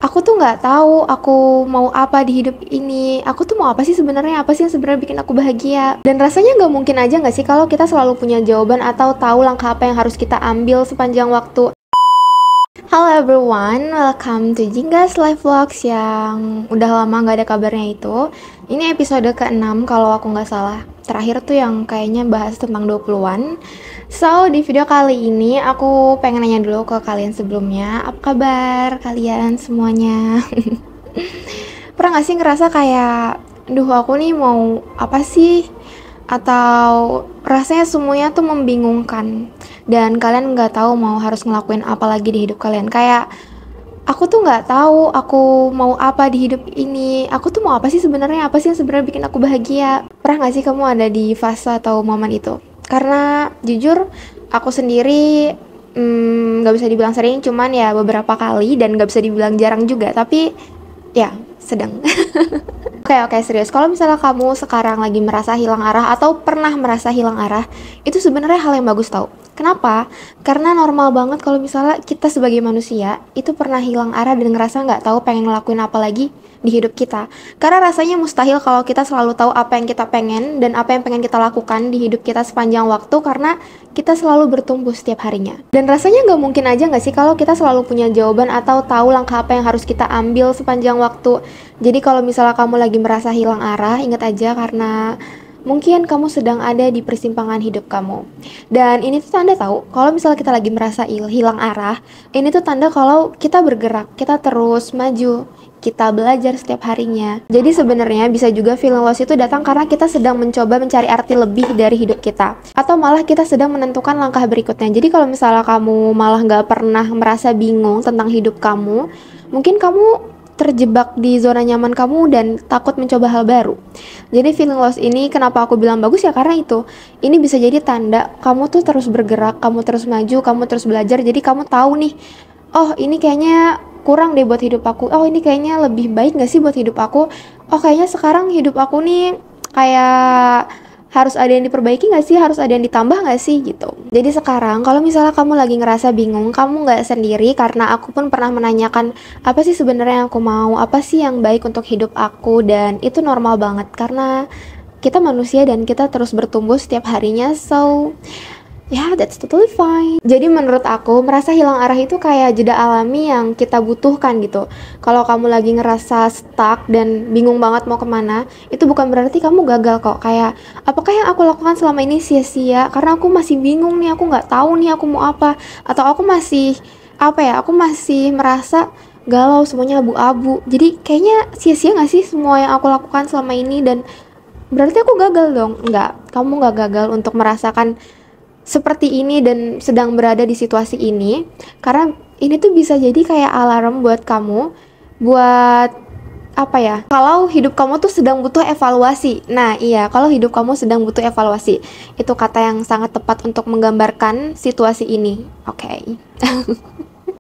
Aku tuh nggak tahu aku mau apa di hidup ini. Aku tuh mau apa sih sebenarnya? Apa sih yang sebenarnya bikin aku bahagia? Dan rasanya nggak mungkin aja nggak sih kalau kita selalu punya jawaban atau tahu langkah apa yang harus kita ambil sepanjang waktu. Halo everyone, welcome to Jinggas Live Vlogs yang udah lama nggak ada kabarnya itu. Ini episode ke-6 kalau aku nggak salah. Terakhir tuh yang kayaknya bahas tentang 20-an. So, di video kali ini aku pengen nanya dulu ke kalian sebelumnya. Apa kabar kalian semuanya? Pernah gak sih ngerasa kayak, duh aku nih mau apa sih? Atau rasanya semuanya tuh membingungkan dan kalian nggak tahu mau harus ngelakuin apa lagi di hidup kalian. Kayak aku tuh nggak tahu aku mau apa di hidup ini. Aku tuh mau apa sih sebenarnya? Apa sih yang sebenarnya bikin aku bahagia? Pernah nggak sih kamu ada di fase atau momen itu? Karena jujur aku sendiri nggak bisa dibilang sering, cuman ya beberapa kali, dan nggak bisa dibilang jarang juga. Tapi ya sedang. Oke, serius. Kalau misalnya kamu sekarang lagi merasa hilang arah atau pernah merasa hilang arah, itu sebenarnya hal yang bagus tau. Kenapa? Karena normal banget kalau misalnya kita sebagai manusia itu pernah hilang arah dan ngerasa nggak tahu pengen ngelakuin apa lagi di hidup kita. Karena rasanya mustahil kalau kita selalu tahu apa yang kita pengen dan apa yang pengen kita lakukan di hidup kita sepanjang waktu, karena kita selalu bertumbuh setiap harinya. Dan rasanya nggak mungkin aja nggak sih kalau kita selalu punya jawaban atau tahu langkah apa yang harus kita ambil sepanjang waktu. Jadi kalau misalnya kamu lagi merasa hilang arah, ingat aja karena mungkin kamu sedang ada di persimpangan hidup kamu. Dan ini tuh tanda tahu kalau misalnya kita lagi merasa hilang arah, ini tuh tanda kalau kita bergerak, kita terus maju, kita belajar setiap harinya. Jadi sebenarnya bisa juga feeling lost itu datang karena kita sedang mencoba mencari arti lebih dari hidup kita, atau malah kita sedang menentukan langkah berikutnya. Jadi kalau misalnya kamu malah nggak pernah merasa bingung tentang hidup kamu, mungkin kamu terjebak di zona nyaman kamu dan takut mencoba hal baru. Jadi feeling lost ini kenapa aku bilang bagus ya, karena itu. Ini bisa jadi tanda kamu tuh terus bergerak, kamu terus maju, kamu terus belajar. Jadi kamu tahu nih, oh ini kayaknya kurang deh buat hidup aku. Oh ini kayaknya lebih baik gak sih buat hidup aku? Oh kayaknya sekarang hidup aku nih kayak harus ada yang diperbaiki gak sih? Harus ada yang ditambah gak sih? Gitu. Jadi sekarang kalau misalnya kamu lagi ngerasa bingung, kamu gak sendiri, karena aku pun pernah menanyakan apa sih sebenarnya yang aku mau, apa sih yang baik untuk hidup aku, dan itu normal banget karena kita manusia dan kita terus bertumbuh setiap harinya. So yeah, that's totally fine. Jadi menurut aku, merasa hilang arah itu kayak jeda alami yang kita butuhkan gitu. Kalau kamu lagi ngerasa stuck dan bingung banget mau kemana, itu bukan berarti kamu gagal kok. Kayak, apakah yang aku lakukan selama ini sia-sia? Karena aku masih bingung nih, aku nggak tahu nih aku mau apa. Atau aku masih, aku masih merasa galau, semuanya abu-abu. Jadi kayaknya sia-sia nggak sih semua yang aku lakukan selama ini, dan berarti aku gagal dong? Enggak, kamu nggak gagal untuk merasakan seperti ini dan sedang berada di situasi ini, karena ini tuh bisa jadi kayak alarm buat kamu, buat apa ya, kalau hidup kamu tuh sedang butuh evaluasi. Nah iya, kalau hidup kamu sedang butuh evaluasi, itu kata yang sangat tepat untuk menggambarkan situasi ini. Oke.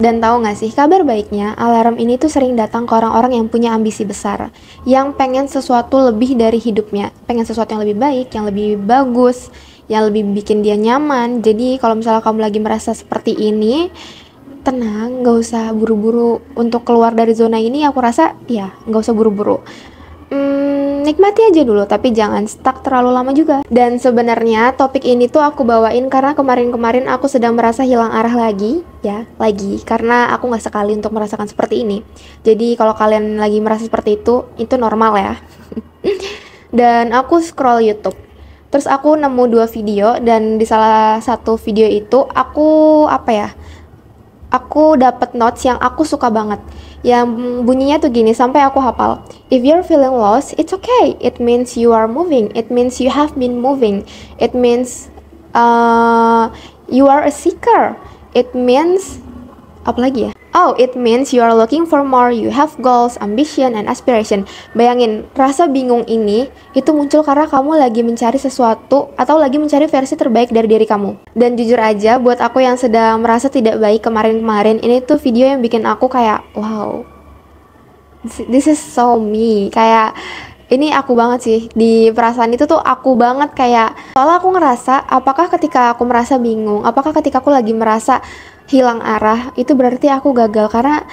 Dan tahu gak sih, kabar baiknya, alarm ini tuh sering datang ke orang-orang yang punya ambisi besar, yang pengen sesuatu lebih dari hidupnya, pengen sesuatu yang lebih baik, yang lebih bagus, yang lebih bikin dia nyaman. Jadi kalau misalnya kamu lagi merasa seperti ini, tenang, gak usah buru-buru untuk keluar dari zona ini. Aku rasa ya gak usah buru-buru, nikmati aja dulu, tapi jangan stuck terlalu lama juga. Dan sebenarnya topik ini tuh aku bawain karena kemarin-kemarin aku sedang merasa hilang arah lagi, karena aku gak sekali untuk merasakan seperti ini. Jadi kalau kalian lagi merasa seperti itu normal ya. Dan aku scroll YouTube, terus aku nemu 2 video, dan di salah satu video itu aku aku dapat notes yang aku suka banget, yang bunyinya tuh gini, sampai aku hafal. If you're feeling lost, it's okay. It means you are moving. It means you have been moving. It means you are a seeker. It means apa lagi ya? Oh, it means you are looking for more. You have goals, ambition, and aspiration. Bayangin, rasa bingung ini itu muncul karena kamu lagi mencari sesuatu atau lagi mencari versi terbaik dari diri kamu. Dan jujur aja, buat aku yang sedang merasa tidak baik kemarin-kemarin, ini tuh video yang bikin aku kayak, wow, this is so me. Kayak, ini aku banget sih, di perasaan itu tuh aku banget. Kayak, soalnya aku ngerasa, apakah ketika aku merasa bingung, apakah ketika aku lagi merasa hilang arah, itu berarti aku gagal. Karena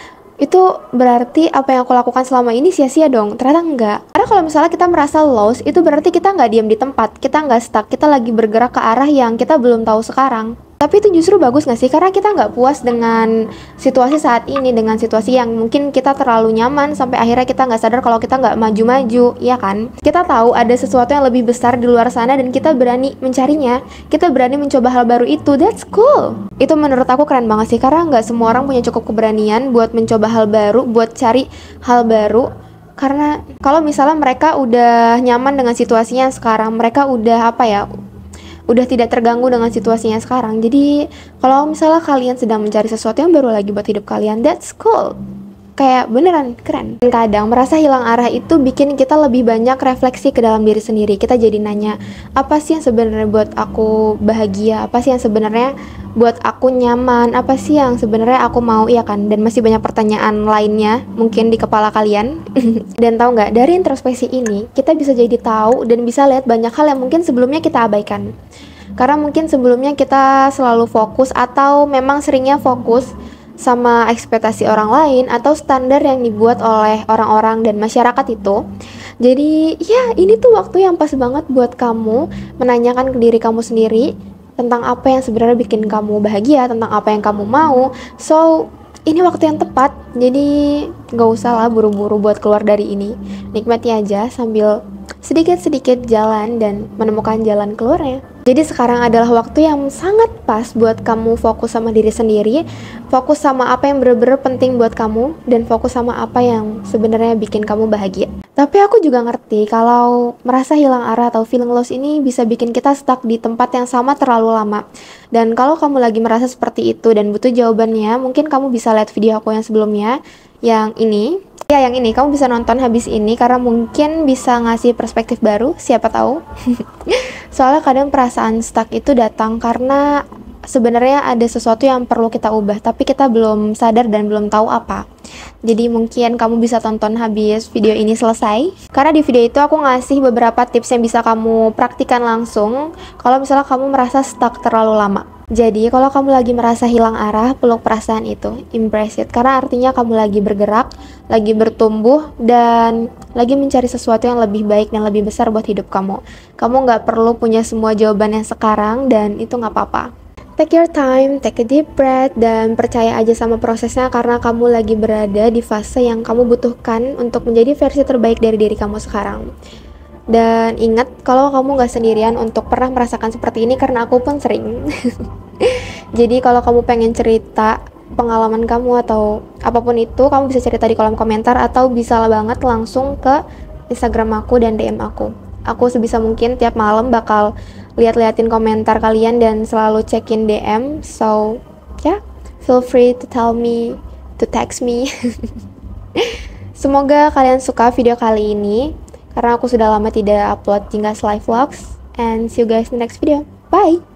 itu berarti apa yang aku lakukan selama ini sia-sia dong. Ternyata enggak. Karena kalau misalnya kita merasa lost, itu berarti kita nggak diam di tempat, kita nggak stuck, kita lagi bergerak ke arah yang kita belum tahu sekarang. Tapi itu justru bagus nggak sih? Karena kita nggak puas dengan situasi saat ini, dengan situasi yang mungkin kita terlalu nyaman sampai akhirnya kita nggak sadar kalau kita nggak maju-maju, ya kan? Kita tahu ada sesuatu yang lebih besar di luar sana dan kita berani mencarinya, kita berani mencoba hal baru itu. That's cool. Itu menurut aku keren banget sih, karena nggak semua orang punya cukup keberanian buat mencoba hal baru, buat cari hal baru. Karena kalau misalnya mereka udah nyaman dengan situasinya sekarang, mereka udah udah tidak terganggu dengan situasinya sekarang. Jadi kalau misalnya kalian sedang mencari sesuatu yang baru lagi buat hidup kalian, that's cool. Kayak beneran keren. Dan kadang merasa hilang arah itu bikin kita lebih banyak refleksi ke dalam diri sendiri. Kita jadi nanya, apa sih yang sebenarnya buat aku bahagia? Apa sih yang sebenarnya buat aku nyaman? Apa sih yang sebenarnya aku mau, ya kan? Dan masih banyak pertanyaan lainnya mungkin di kepala kalian. Dan tahu nggak, dari introspeksi ini kita bisa jadi tahu dan bisa lihat banyak hal yang mungkin sebelumnya kita abaikan. Karena mungkin sebelumnya kita selalu fokus atau memang seringnya fokus sama ekspektasi orang lain atau standar yang dibuat oleh orang-orang dan masyarakat itu. Jadi ya, ini tuh waktu yang pas banget buat kamu menanyakan ke diri kamu sendiri tentang apa yang sebenarnya bikin kamu bahagia, tentang apa yang kamu mau. So ini waktu yang tepat, jadi gak usah lah buru-buru buat keluar dari ini. Nikmati aja sambil sedikit-sedikit jalan dan menemukan jalan keluarnya. Jadi sekarang adalah waktu yang sangat pas buat kamu fokus sama diri sendiri, fokus sama apa yang bener-bener penting buat kamu, dan fokus sama apa yang sebenarnya bikin kamu bahagia. Tapi aku juga ngerti kalau merasa hilang arah atau feeling lost ini bisa bikin kita stuck di tempat yang sama terlalu lama. Dan kalau kamu lagi merasa seperti itu dan butuh jawabannya, mungkin kamu bisa lihat video aku yang sebelumnya, yang ini. Ya, yang ini kamu bisa nonton habis ini karena mungkin bisa ngasih perspektif baru, siapa tahu. Soalnya kadang perasaan stuck itu datang karena sebenarnya ada sesuatu yang perlu kita ubah, tapi kita belum sadar dan belum tahu apa. Jadi mungkin kamu bisa tonton habis video ini selesai. Karena di video itu aku ngasih beberapa tips yang bisa kamu praktikan langsung kalau misalnya kamu merasa stuck terlalu lama. Jadi kalau kamu lagi merasa hilang arah, peluk perasaan itu, embrace it. Karena artinya kamu lagi bergerak, lagi bertumbuh, dan lagi mencari sesuatu yang lebih baik dan lebih besar buat hidup kamu. Kamu nggak perlu punya semua jawaban yang sekarang, dan itu nggak apa-apa. Take your time, take a deep breath, dan percaya aja sama prosesnya karena kamu lagi berada di fase yang kamu butuhkan untuk menjadi versi terbaik dari diri kamu sekarang. Dan ingat, kalau kamu gak sendirian untuk pernah merasakan seperti ini karena aku pun sering. Jadi kalau kamu pengen cerita pengalaman kamu atau apapun itu, kamu bisa cerita di kolom komentar atau bisa banget langsung ke Instagram aku dan DM aku. Aku sebisa mungkin tiap malam bakal lihat-liatin komentar kalian dan selalu cekin DM. So, yeah, feel free to tell me, to text me. Semoga kalian suka video kali ini. Karena aku sudah lama tidak upload Jinggas Live Vlogs. And see you guys in the next video. Bye!